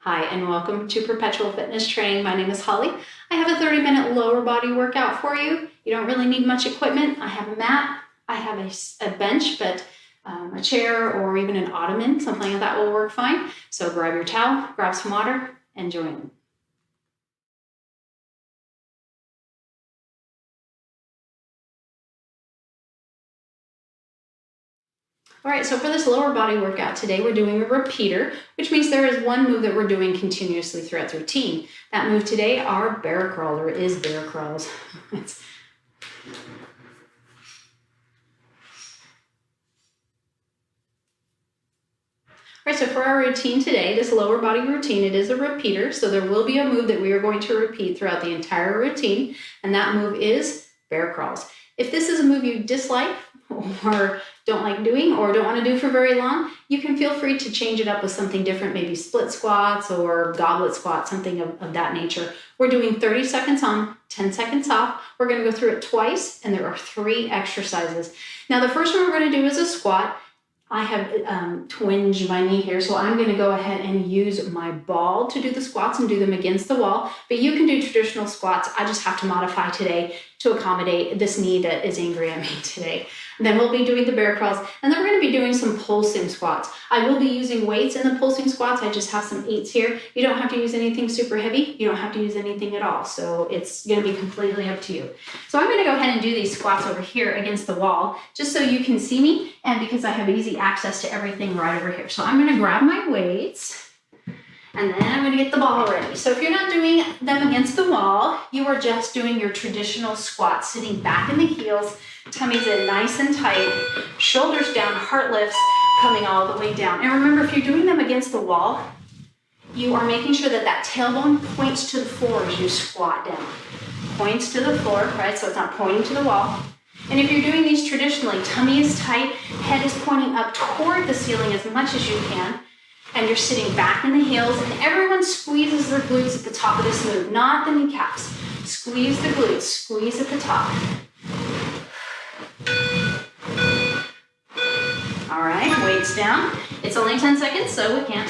Hi, and welcome to Perpetual Fitness Training. My name is Holly. I have a 30-minute lower body workout for you. You don't really need much equipment. I have a mat, I have a bench, but a chair or even an ottoman, something like that will work fine. So grab your towel, grab some water, and join in. All right, so for this lower body workout today, we're doing a repeater, which means there is one move that we're doing continuously throughout the routine. That move today are bear crawl, or is bear crawls. All right, so for our routine today, this lower body routine, it is a repeater, so there will be a move that we are going to repeat throughout the entire routine, and that move is bear crawls. If this is a move you dislike or don't like doing or don't want to do for very long, you can feel free to change it up with something different, maybe split squats or goblet squats, something of that nature. We're doing 30 seconds on, 10 seconds off. We're going to go through it twice, and there are 3 exercises. Now, the first one we're going to do is a squat. I have twinged my knee here, so I'm going to go ahead and use my ball to do the squats and do them against the wall. But you can do traditional squats. I just have to modify today to accommodate this knee that is angry at me today. And then we'll be doing the bear crawls, and then we're going to be doing some pulsing squats. I will be using weights in the pulsing squats. I just have some 8s here. You don't have to use anything super heavy. You don't have to use anything at all. So it's going to be completely up to you. So I'm going to go ahead and do these squats over here against the wall, just so you can see me, and because I have easy access to everything right over here. So I'm going to grab my weights, and then I'm going to get the ball ready. So if you're not doing them against the wall, you are just doing your traditional squat, sitting back in the heels, tummy's in nice and tight, shoulders down, heart lifts coming all the way down. And remember, if you're doing them against the wall, you are making sure that that tailbone points to the floor as you squat down. Points to the floor, right? So it's not pointing to the wall. And if you're doing these traditionally, tummy is tight, head is pointing up toward the ceiling as much as you can, and you're sitting back in the heels, and everyone squeezes their glutes at the top of this move, not the kneecaps. Squeeze the glutes, squeeze at the top. All right, weights down. It's only 10 seconds, so we can't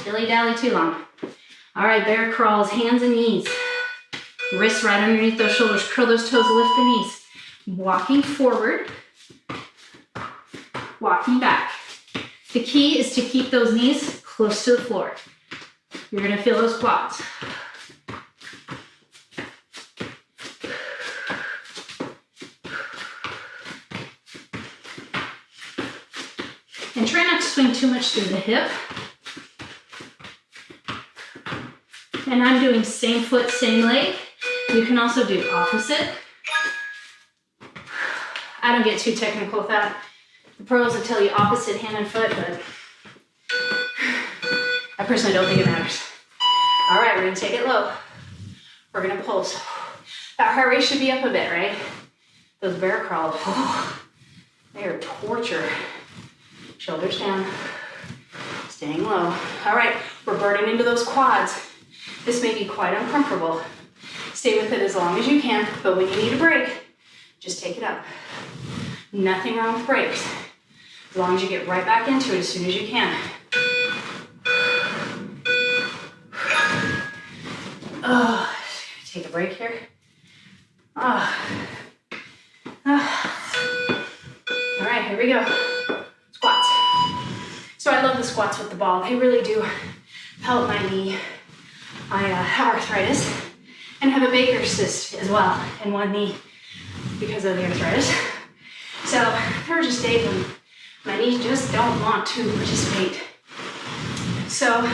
dilly-dally too long. All right, bear crawls, hands and knees. Wrists right underneath those shoulders, curl those toes, lift the knees. Walking forward, walking back. The key is to keep those knees close to the floor. You're gonna feel those quads. And try not to swing too much through the hip. And I'm doing same foot, same leg. You can also do opposite. I don't get too technical with that. The pros will tell you opposite hand and foot, but I personally don't think it matters. All right, we're gonna take it low. We're gonna pulse. That heart rate should be up a bit, right? Those bear crawls, they are torture. Shoulders down, staying low. All right, we're burning into those quads. This may be quite uncomfortable. Stay with it as long as you can, but when you need a break, just take it up. Nothing wrong with breaks, as long as you get right back into it as soon as you can. Oh, take a break here. All right, here we go. Squats. So I love the squats with the ball. They really do help my knee. I have arthritis and have a Baker's cyst as well in one knee because of the arthritis. So there are just days when my knees just don't want to participate. So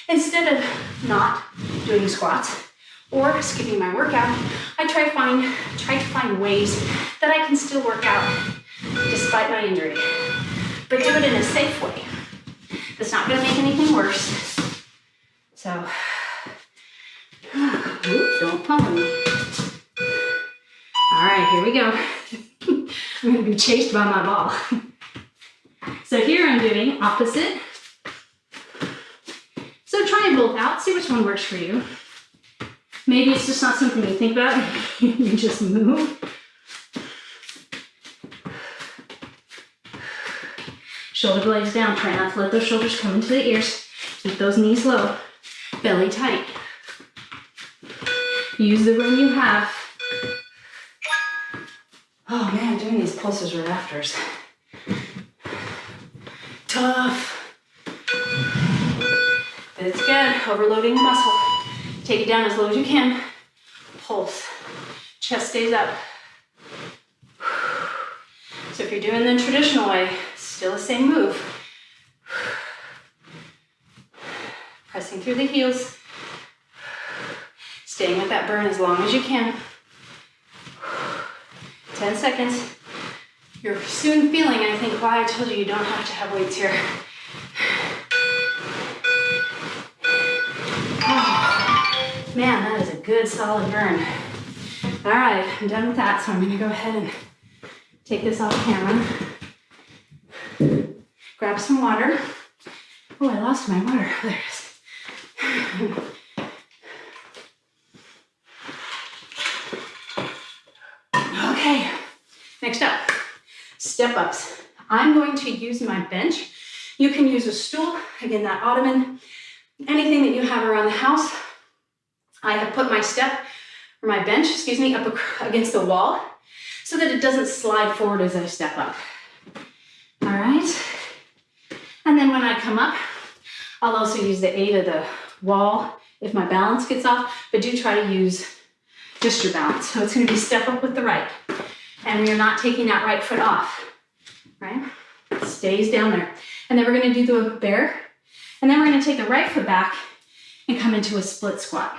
instead of not doing squats or skipping my workout, I try to find ways that I can still work out despite my injury, but do it in a safe way. That's not going to make anything worse. So, don't pummel me. All right, here we go. I'm going to be chased by my ball. So here I'm doing opposite. So try them both out, see which one works for you. Maybe it's just not something you think about, you just move. Shoulder blades down, try not to let those shoulders come into the ears. Keep those knees low, belly tight. Use the room you have. Oh man, doing these pulses right afters. Tough. But it's good, overloading the muscle. Take it down as low as you can. Pulse. Chest stays up. So if you're doing the traditional way, still the same move. Pressing through the heels. Staying with that burn as long as you can. 10 seconds. You're soon feeling, I think, why I told you you don't have to have weights here. Oh, man, that is a good solid burn. All right, I'm done with that, so I'm gonna go ahead and take this off camera. Grab some water. Oh, I lost my water. There it is. Okay, next up, step ups. I'm going to use my bench. You can use a stool, again, that ottoman, anything that you have around the house. I have put my bench, up against the wall so that it doesn't slide forward as I step up. All right. And then when I come up, I'll also use the aid of the wall if my balance gets off, but do try to use just your balance. So it's going to be step up with the right. And we are not taking that right foot off, right? It stays down there. And then we're going to do the bear. And then we're going to take the right foot back and come into a split squat.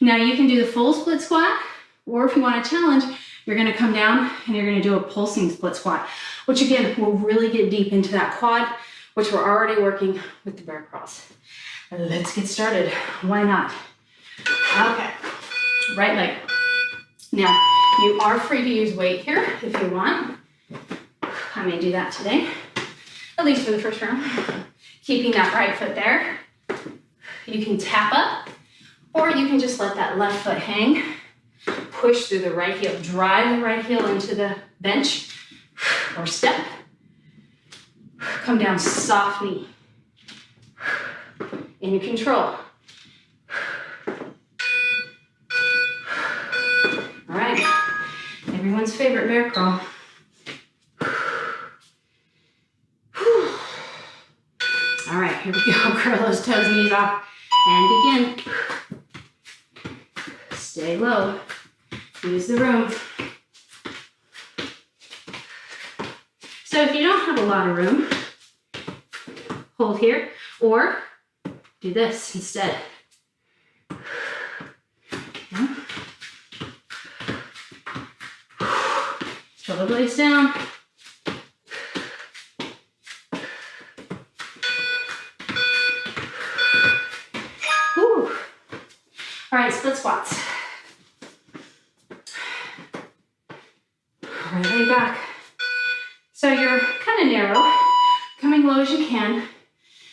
Now you can do the full split squat, or if you want to challenge, you're going to come down and you're going to do a pulsing split squat, which again, will really get deep into that quad, which we're already working with the bear crawls. Let's get started. Why not? Okay, right leg. Now, you are free to use weight here if you want. I may do that today, at least for the first round. Keeping that right foot there. You can tap up, or you can just let that left foot hang. Push through the right heel, drive the right heel into the bench or step. Come down softly, in control. All right, everyone's favorite bear crawl. All right, here we go. Curl those toes, knees off, and begin. Stay low. Use the room. So if you don't have a lot of room, hold here, or do this instead. Yeah. Shoulder blades down. Whew. All right, split squats. Right leg back. So you're kind of narrow, coming low as you can,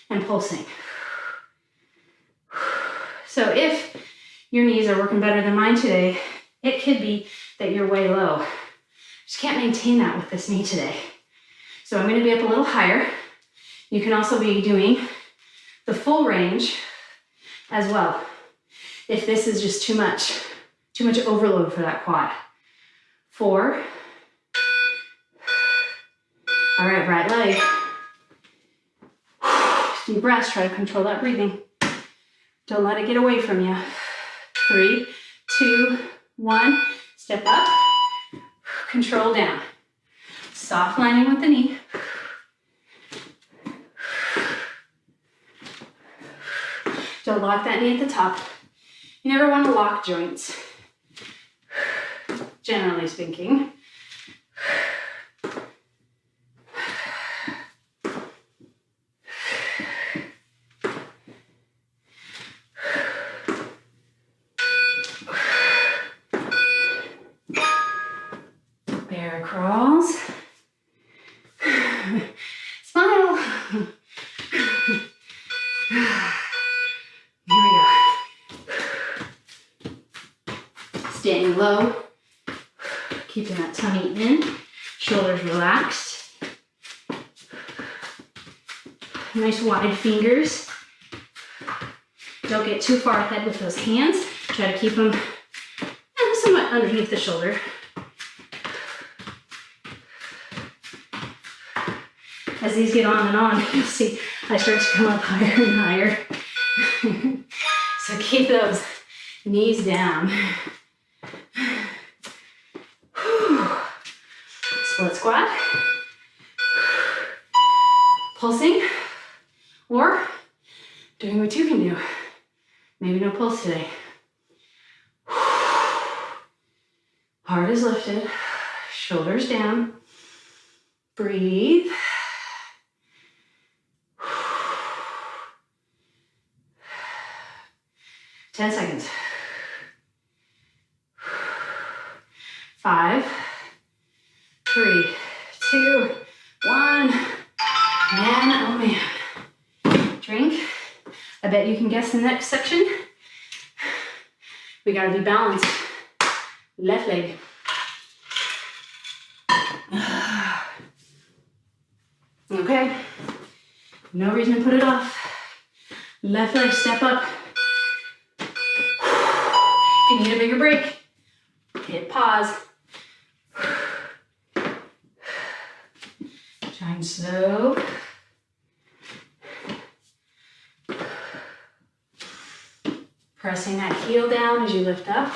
and pulsing. So if your knees are working better than mine today, it could be that you're way low. Just can't maintain that with this knee today. So I'm going to be up a little higher. You can also be doing the full range as well. If this is just too much overload for that quad. 4. All right, right leg. Deep breaths, try to control that breathing. Don't let it get away from you. 3, 2, 1, step up, control down. Soft landing with the knee. Don't lock that knee at the top. You never want to lock joints, generally speaking. Bear crawls. Smile. Here we go. Staying low. Keeping that tummy in. Shoulders relaxed. Nice wide fingers. Don't get too far ahead with those hands. Try to keep them somewhat underneath the shoulder. As these get on and on, you'll see I start to come up higher and higher. So keep those knees down. Split squat. Pulsing. Or doing what you can do. Maybe no pulse today. Heart is lifted. Shoulders down. Breathe. 10 seconds. 5, 3, 2, 1. And oh man. Drink. I bet you can guess the next section. We gotta be balanced. Left leg. Okay. No reason to put it off. Left leg, step up. If you need a bigger break, hit pause. Try and slow. Pressing that heel down as you lift up.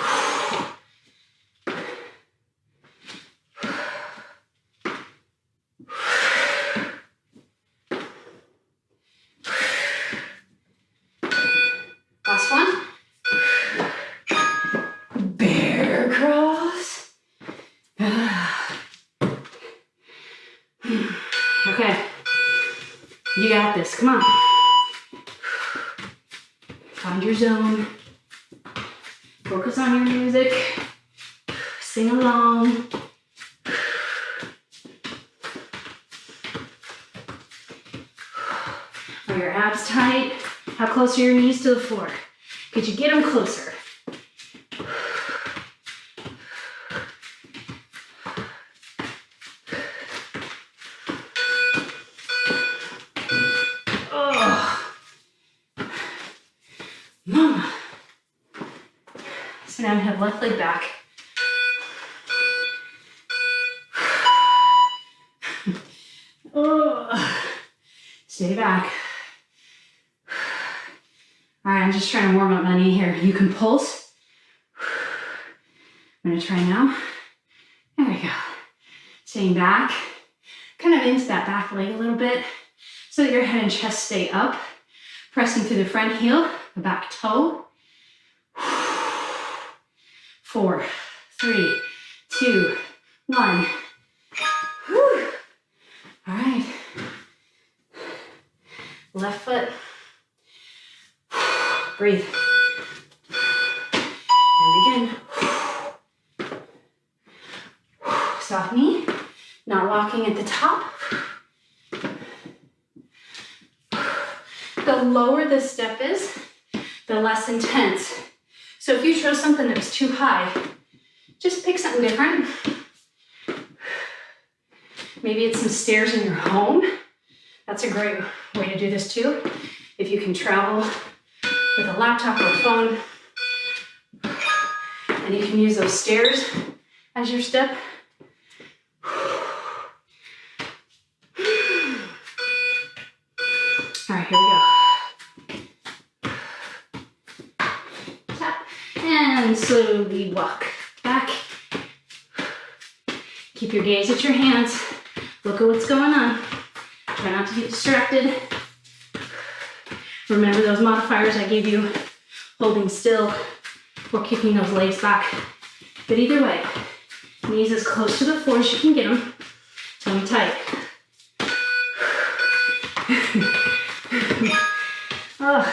Last one. Bear crawls. Okay. You got this. Come on. Find your zone. Focus on your music. Sing along. Are your abs tight? How close are your knees to the floor? Could you get them closer? Oh, mama. So now we have left leg back. Oh, stay back. All right, I'm just trying to warm up my knee here. You can pulse. I'm gonna try now. There we go. Staying back, kind of into that back leg a little bit so that your head and chest stay up. Pressing through the front heel, the back toe. 4, 3, 2, 1. Whew. All right. Left foot. Breathe. And begin. Soft knee. Not locking at the top. The lower the step is, the less intense. So if you chose something that was too high, just pick something different. Maybe it's some stairs in your home. That's a great way to do this too. If you can travel with a laptop or a phone, and you can use those stairs as your step. All right, here we go. Tap and slowly walk back. Keep your gaze at your hands. Look at what's going on. Try not to get distracted. Remember those modifiers I gave you, holding still or kicking those legs back. But either way, knees as close to the floor as you can get them. Tummy tight. Oh,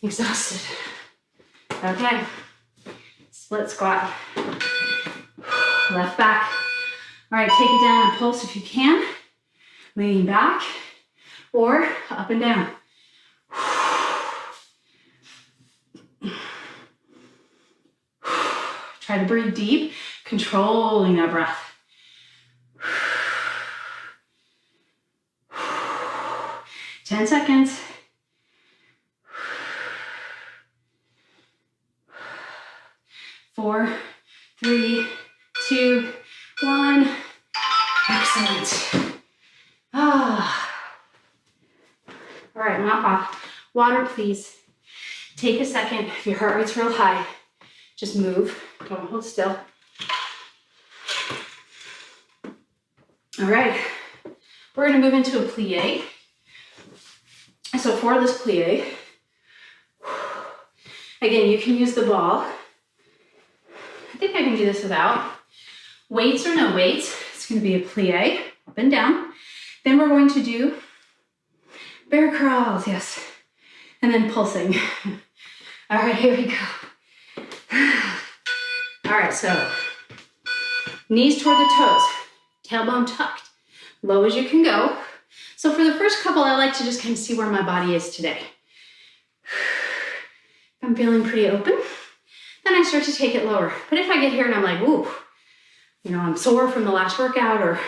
exhausted. Okay, split squat. Left back. All right, take it down and pulse if you can. Leaning back or up and down. Try to breathe deep, controlling that breath. Ten seconds. 4, 3, 2, 1. Excellent. Ah. All right, mop off. Water, please. Take a second. If your heart rate's real high, just move. Don't hold still. All right. We're going to move into a plie. So for this plie, again, you can use the ball. I think I can do this without. Weights or no weights, it's going to be a plie, up and down. Then we're going to do bear crawls, yes. And then pulsing. All right, here we go. All right, so knees toward the toes, tailbone tucked, low as you can go. So for the first couple, I like to just kind of see where my body is today. If I'm feeling pretty open, then I start to take it lower. But if I get here and I'm like, ooh, you know, I'm sore from the last workout or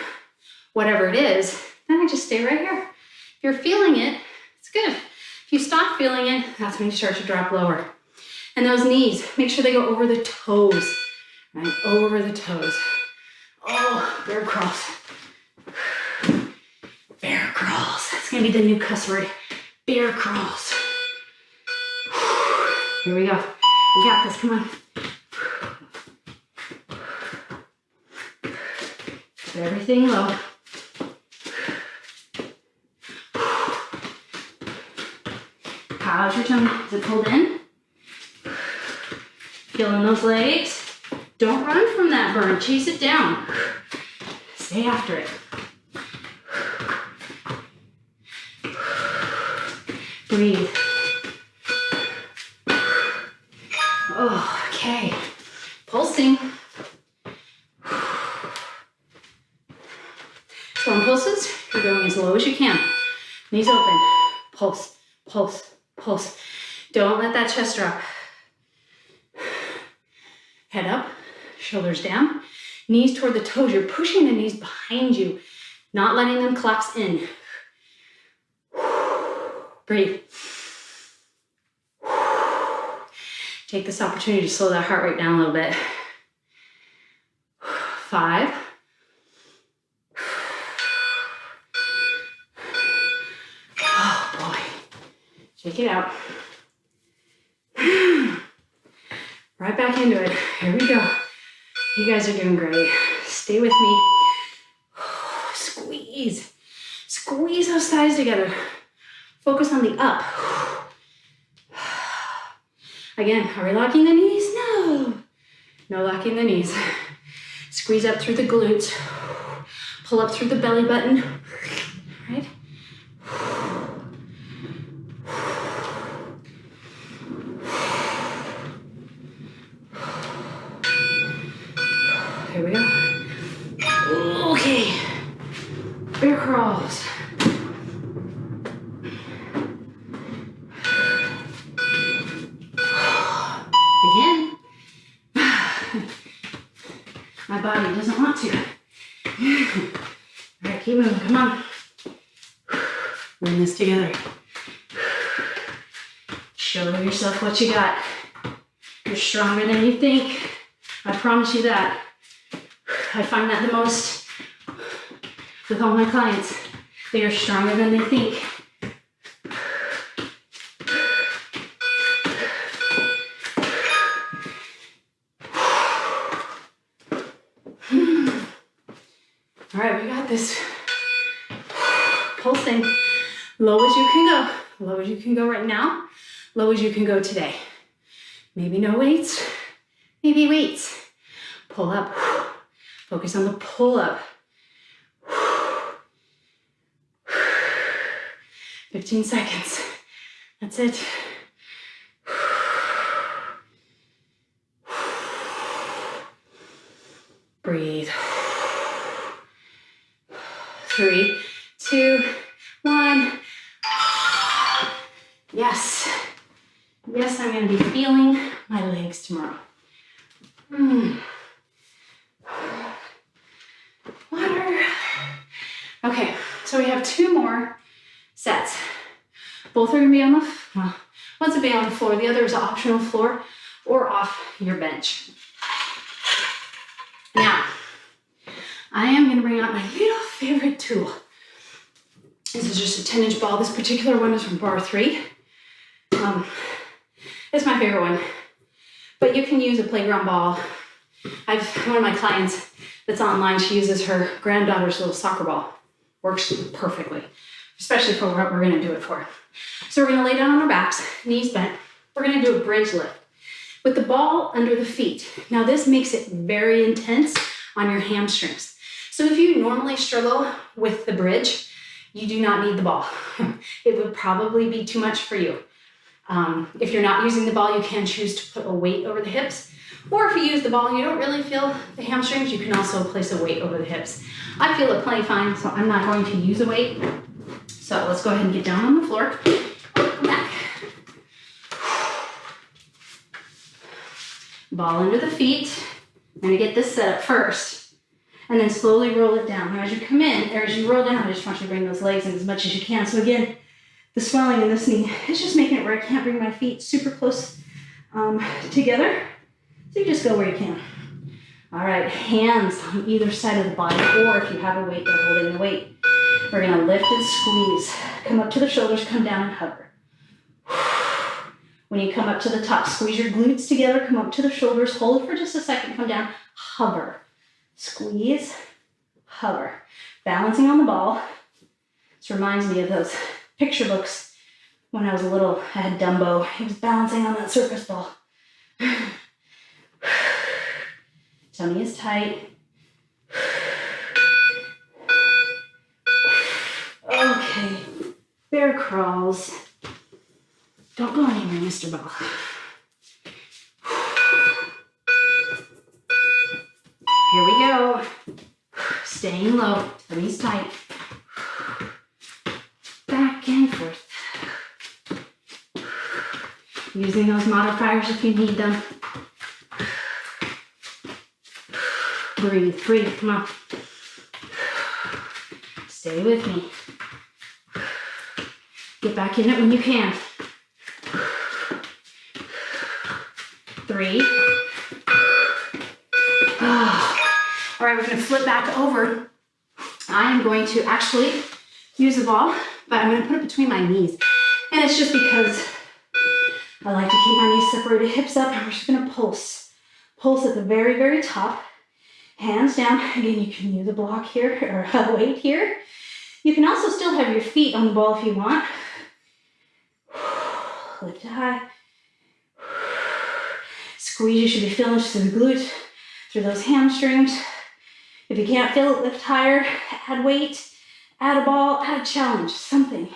whatever it is, then I just stay right here. If you're feeling it, it's good. If you stop feeling it, that's when you start to drop lower. And those knees, make sure they go over the toes, right? Over the toes. Oh, bear crawls. Bear crawls. That's gonna be the new cuss word. Bear crawls. Here we go. We got this, come on. Put everything low. How's your tongue? Is it pulled in? Feeling those legs? Don't run from that burn. Chase it down. Stay after it. Breathe. Oh, okay. Pulsing. So on pulses, you're going as low as you can. Knees open. Pulse, pulse, pulse. Don't let that chest drop. Head up, shoulders down, knees toward the toes. You're pushing the knees behind you, not letting them collapse in. Breathe. Take this opportunity to slow that heart rate down a little bit. 5. Oh boy. Shake it out. Right back into it. Here we go. You guys are doing great. Stay with me. Squeeze. Squeeze those thighs together. Focus on the up. Again, are we locking the knees? No. No locking the knees. Squeeze up through the glutes. Pull up through the belly button. Right? Here we go. Okay. Bear crawls. Again. My body doesn't want to. All right, keep moving. Come on. We're in this together. Show yourself what you got. You're stronger than you think. I promise you that. I find that the most with all my clients. They are stronger than they think. All right, we got this. Pulsing. Low as you can go. Low as you can go right now. Low as you can go today. Maybe no weights. Maybe weights. Pull up. Focus on the pull up. 15 seconds. That's it. Breathe. 3, 2, 1. Yes. Yes, I'm going to be feeling my legs tomorrow. Water. Okay, so we have 2 more sets. Both are going to be on the, well, one's going to be on the floor, the other is optional floor or off your bench. I am going to bring out my little favorite tool. This is just a 10-inch ball. This particular one is from Bar-30. It's my favorite one. But you can use a playground ball. One of my clients that's online, she uses her granddaughter's little soccer ball. Works perfectly, especially for what we're going to do it for. So we're going to lay down on our backs, knees bent. We're going to do a bridge lift with the ball under the feet. Now this makes it very intense on your hamstrings. So if you normally struggle with the bridge, you do not need the ball. It would probably be too much for you. If you're not using the ball, you can choose to put a weight over the hips. Or if you use the ball and you don't really feel the hamstrings, you can also place a weight over the hips. I feel it plenty fine, so I'm not going to use a weight. So let's go ahead and get down on the floor. Come back. Ball under the feet. I'm going to get this set up first. And then slowly roll it down. Now as you come in, or as you roll down, I just want you to bring those legs in as much as you can. So again, the swelling in this knee is just making it where I can't bring my feet super close together. So you just go where you can. All right, hands on either side of the body, or if you have a weight, they're holding the weight. We're gonna lift and squeeze. Come up to the shoulders, come down and hover. When you come up to the top, squeeze your glutes together, come up to the shoulders, hold it for just a second, come down, hover. Squeeze, hover. Balancing on the ball. This reminds me of those picture books when I was little. I had Dumbo. He was balancing on that circus ball. Tummy is tight. Okay, bear crawls. Don't go anywhere, Mr. Ball. Here we go. Staying low, tummy's tight. Back and forth. Using those modifiers if you need them. Breathe, breathe, come on. Stay with me. Get back in it when you can. 3. All right, we're going to flip back over. I am going to actually use the ball, but I'm going to put it between my knees. And it's just because I like to keep my knees separated, hips up, and we're just going to pulse. Pulse at the very, very top. Hands down. Again, you can use a block here or a weight here. You can also still have your feet on the ball if you want. Lift it high. Squeeze. You should be feeling just through the glutes, through those hamstrings. If you can't feel it, lift higher. Add weight. Add a ball. Add a challenge. Something.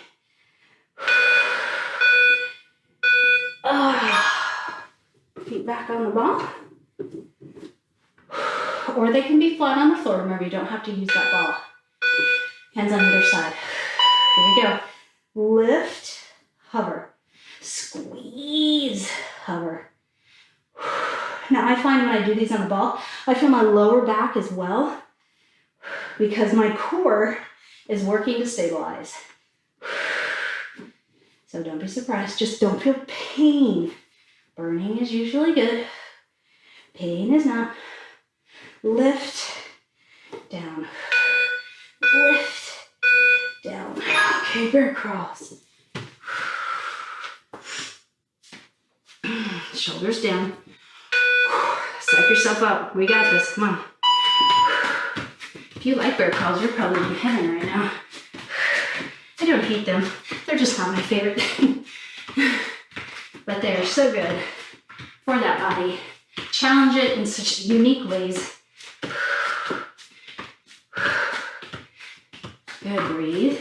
Feet back on the ball. Or they can be flat on the floor. Remember, you don't have to use that ball. Hands on either side. Here we go. Lift, hover, squeeze, hover. Now I find when I do these on the ball, I feel my lower back as well because my core is working to stabilize. So don't be surprised. Just don't feel pain. Burning is usually good. Pain is not. Lift, down, lift, down. Okay, bear crawls. Shoulders down. Psych yourself up. We got this. Come on. If you like bear crawls, you're probably in heaven right now. I don't hate them. They're just not my favorite thing. But they're so good for that body. Challenge it in such unique ways. Good, breathe.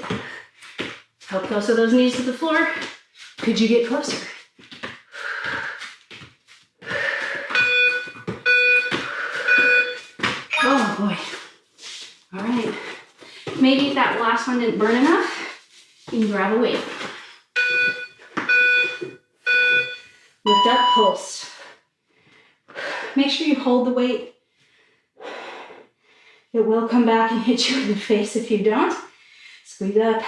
How close are those knees to the floor? Could you get closer? Oh boy. All right. Maybe if that last one didn't burn enough, you can grab a weight. Lift up, pulse. Make sure you hold the weight. It will come back and hit you in the face if you don't. Squeeze up.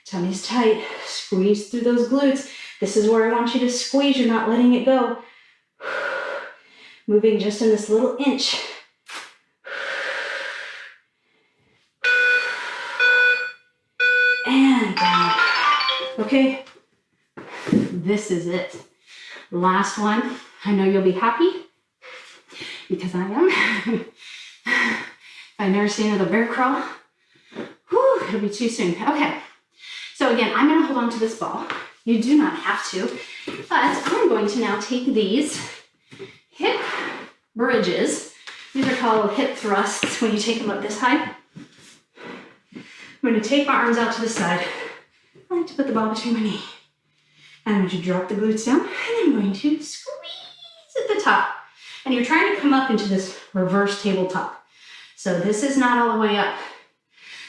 Tummy's tight. Squeeze through those glutes. This is where I want you to squeeze. You're not letting it go. moving just in this little inch. And down. Okay, this is it. Last one. I know you'll be happy because I am. If I never see another bear crawl, whew, it'll be too soon. Okay, so again, I'm gonna hold on to this ball. You do not have to, but I'm going to now take these hip bridges. These are called hip thrusts when you take them up this high. I'm going to take my arms out to the side. I like to put the ball between my knee. And I'm going to drop the glutes down, and I'm going to squeeze at the top. And you're trying to come up into this reverse tabletop. So this is not all the way up.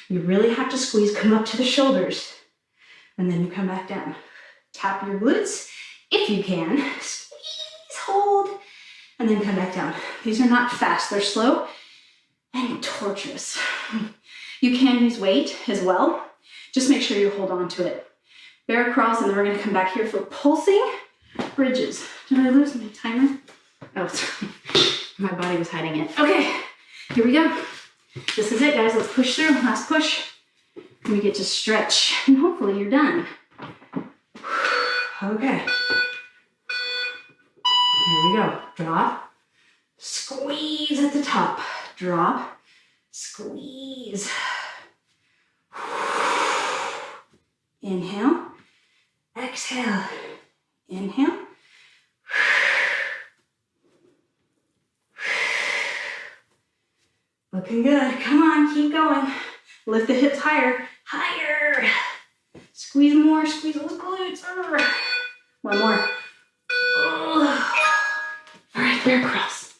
You really have to squeeze, come up to the shoulders, and then you come back down. Tap your glutes if you can. Squeeze, hold, and then come back down. These are not fast, they're slow and torturous. You can use weight as well. Just make sure you hold on to it. Bear crawls, and then we're gonna come back here for pulsing bridges. Did I lose my timer? Oh, sorry. My body was hiding it. Okay, here we go. This is it, guys. Let's push through. Last push. And we get to stretch, and hopefully you're done. Okay. Here we go. Drop. Squeeze at the top. Drop. Squeeze. Inhale. Exhale. Inhale. Looking good. Come on, keep going. Lift the hips higher. Higher. Squeeze more. Squeeze those glutes. One more. All right, bear crawls.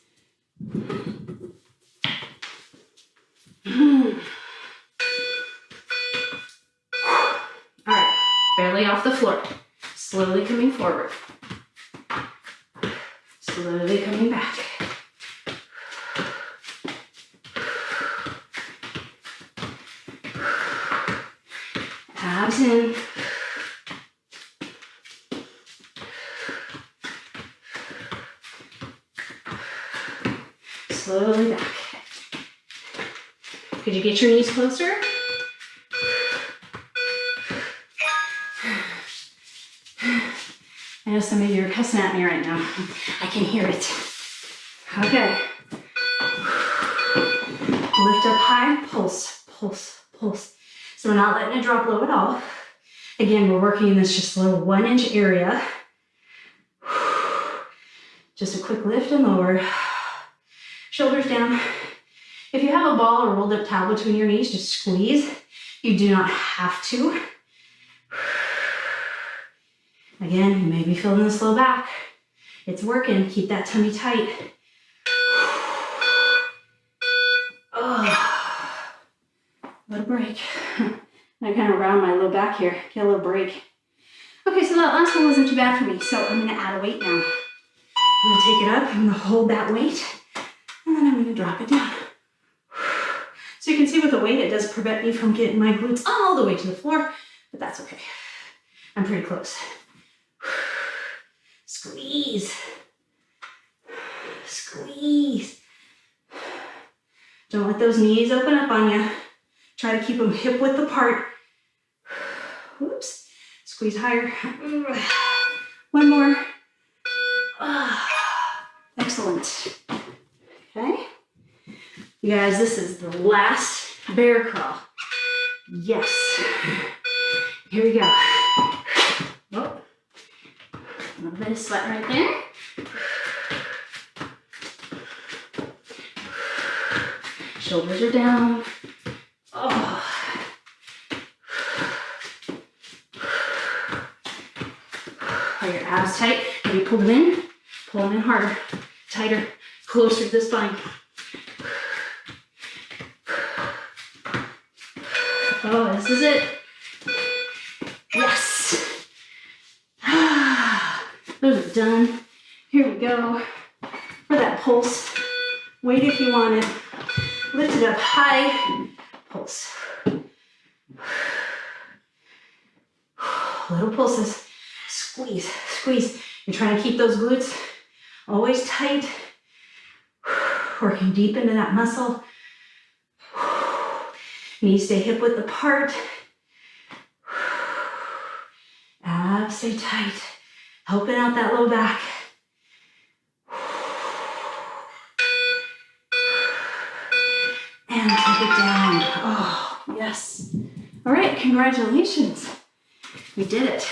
All right, barely off the floor. Slowly coming forward. Slowly coming back. Abs in. Slowly back. Could you get your knees closer? I know some of you are cussing at me right now. I can hear it. Okay. Lift up high, pulse, pulse, pulse. So we're not letting it drop low at all. Again, we're working in this just little 1 inch area. Just a quick lift and lower. Shoulders down. If you have a ball or rolled up towel between your knees, just squeeze. You do not have to. Again, you may be feeling this low back. It's working. Keep that tummy tight. Oh, what a break. I kind of round my low back here. Get a little break. Okay, so that last one wasn't too bad for me. So I'm going to add a weight now. I'm going to take it up. I'm going to hold that weight. And then I'm going to drop it down. So you can see with the weight, it does prevent me from getting my glutes all the way to the floor. But that's okay. I'm pretty close. Squeeze. Squeeze. Don't let those knees open up on you. Try to keep them hip width apart. Whoops. Squeeze higher. One more. Excellent. Okay. You guys, this is the last bear crawl. Yes. Here we go. Oh. A little bit of sweat right there. Shoulders are down. Oh. Are your abs tight? Maybe pull them in. Pull them in harder, tighter, closer to the spine. Oh, this is it. Yes. Those are done. Here we go. For that pulse. Wait if you want it. Lift it up high. Pulse. Little pulses. Squeeze, squeeze. You're trying to keep those glutes always tight working deep into that muscle. Knees stay hip width apart. Abs stay tight. Helping out that low back. And take it down. Oh, yes. All right, congratulations. We did it.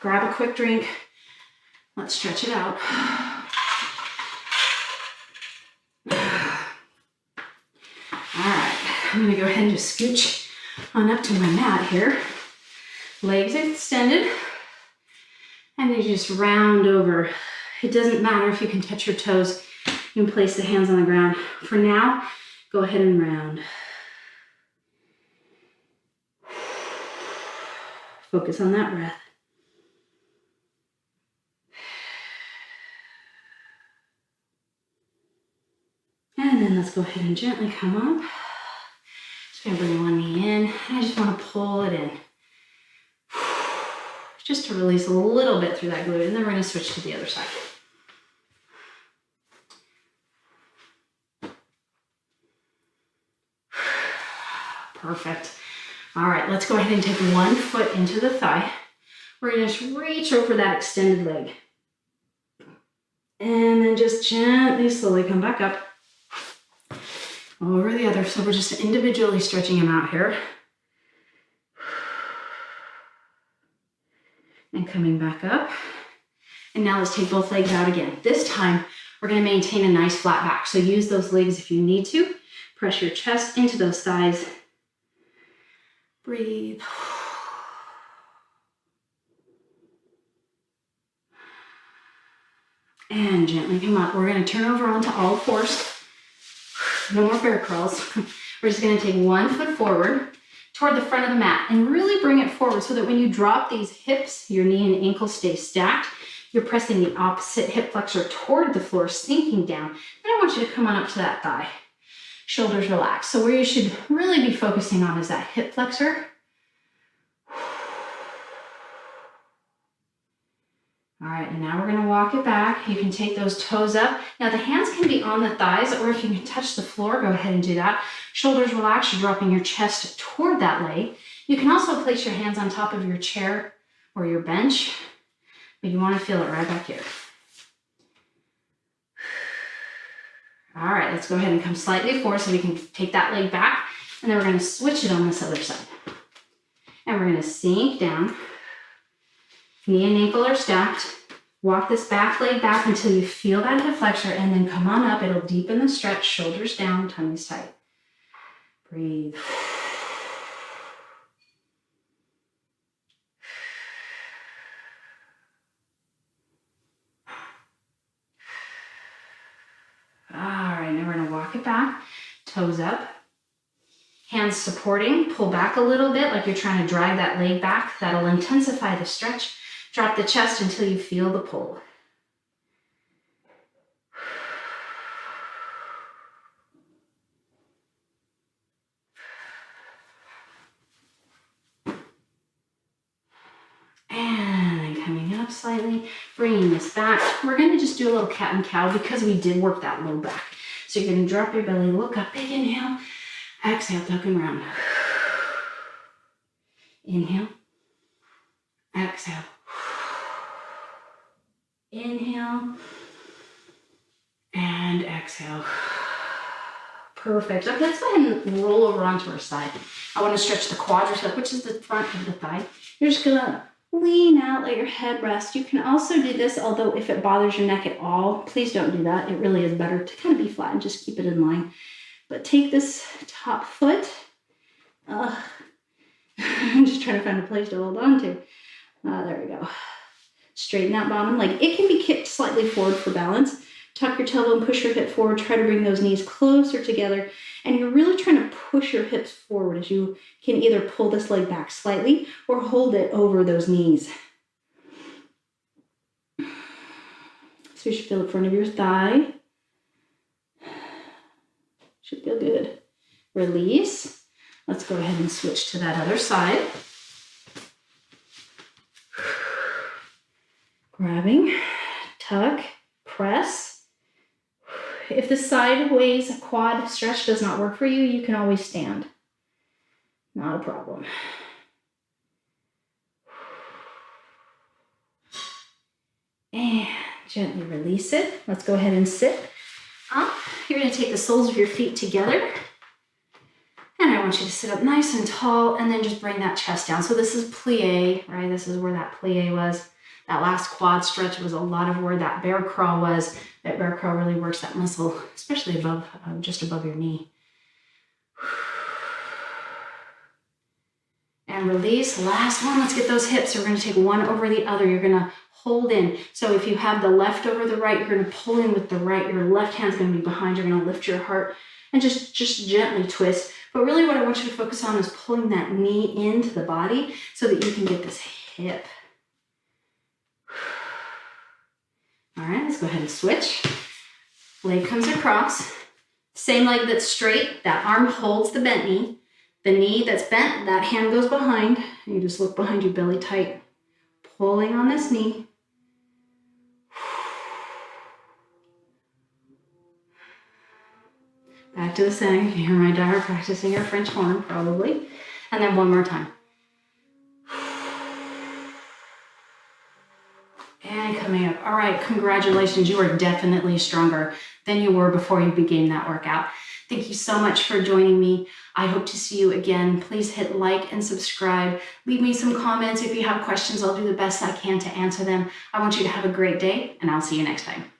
Grab a quick drink. Let's stretch it out. All right, I'm gonna go ahead and just scooch on up to my mat here. Legs extended. And then you just round over. It doesn't matter if you can touch your toes. You can place the hands on the ground. For now, go ahead and round. Focus on that breath. And then let's go ahead and gently come up. Just gonna bring one knee in. I just wanna pull it in. Just to release a little bit through that glute, and then we're gonna switch to the other side. Perfect. All right, let's go ahead and take one foot into the thigh. We're gonna just reach over that extended leg. And then just gently, slowly come back up. Over the other, so we're just individually stretching them out here. And coming back up. And now let's take both legs out again. This time, we're gonna maintain a nice flat back. So use those legs if you need to. Press your chest into those thighs. Breathe. And gently come up. We're gonna turn over onto all fours. No more bear crawls. We're just gonna take one foot forward toward the front of the mat and really bring it forward so that when you drop these hips, your knee and ankle stay stacked. You're pressing the opposite hip flexor toward the floor, sinking down. And I want you to come on up to that thigh. Shoulders relaxed. So where you should really be focusing on is that hip flexor. All right, and now we're gonna walk it back. You can take those toes up. Now the hands can be on the thighs, or if you can touch the floor, go ahead and do that. Shoulders relaxed, you're dropping your chest toward that leg. You can also place your hands on top of your chair or your bench, but you wanna feel it right back here. All right, let's go ahead and come slightly forward so we can take that leg back, and then we're gonna switch it on this other side. And we're gonna sink down. Knee and ankle are stacked. Walk this back leg back until you feel that hip flexor, and then come on up. It'll deepen the stretch, shoulders down, tummies tight. Breathe. All right, now we're gonna walk it back, toes up. Hands supporting, pull back a little bit like you're trying to drag that leg back. That'll intensify the stretch. Drop the chest until you feel the pull. And then coming up slightly, bringing this back. We're gonna just do a little cat and cow because we did work that low back. So you're gonna drop your belly, look up, big inhale. Exhale, duck and round. Inhale. Exhale. Inhale. And exhale. Perfect. Okay, let's go ahead and roll over onto our side. I want to stretch the quadricep, which is the front of the thigh. You're just gonna lean out, let your head rest. You can also do this, although if it bothers your neck at all, please don't do that. It really is better to kind of be flat and just keep it in line. But take this top foot. I'm just trying to find a place to hold on to. There we go. Straighten that bottom leg. It can be kicked slightly forward for balance. Tuck your tailbone, push your hip forward. Try to bring those knees closer together. And you're really trying to push your hips forward as you can either pull this leg back slightly or hold it over those knees. So you should feel the front of your thigh. Should feel good. Release. Let's go ahead and switch to that other side. Grabbing, tuck, press, If the sideways quad stretch does not work for you, you can always stand. Not a problem. And gently release it. Let's go ahead and sit up. You're going to take the soles of your feet together. And I want you to sit up nice and tall and then just bring that chest down. So this is plie, right? This is where that plie was. That last quad stretch was a lot of where that bear crawl was. That bear crawl really works that muscle, especially above, just above your knee. And release. Last one. Let's get those hips. So we're going to take one over the other. You're going to hold in. So if you have the left over the right, you're going to pull in with the right. Your left hand's going to be behind. You're going to lift your heart and just gently twist. But really what I want you to focus on is pulling that knee into the body so that you can get this hip. All right, let's go ahead and switch. Leg comes across. Same leg that's straight. That arm holds the bent knee. The knee that's bent, that hand goes behind. And you just look behind you, belly tight. Pulling on this knee. Back to the center. You can hear my daughter practicing her French horn, probably. And then one more time. And coming up. All right, congratulations. You are definitely stronger than you were before you began that workout. Thank you so much for joining me. I hope to see you again. Please hit like and subscribe. Leave me some comments. If you have questions, I'll do the best I can to answer them. I want you to have a great day, and I'll see you next time.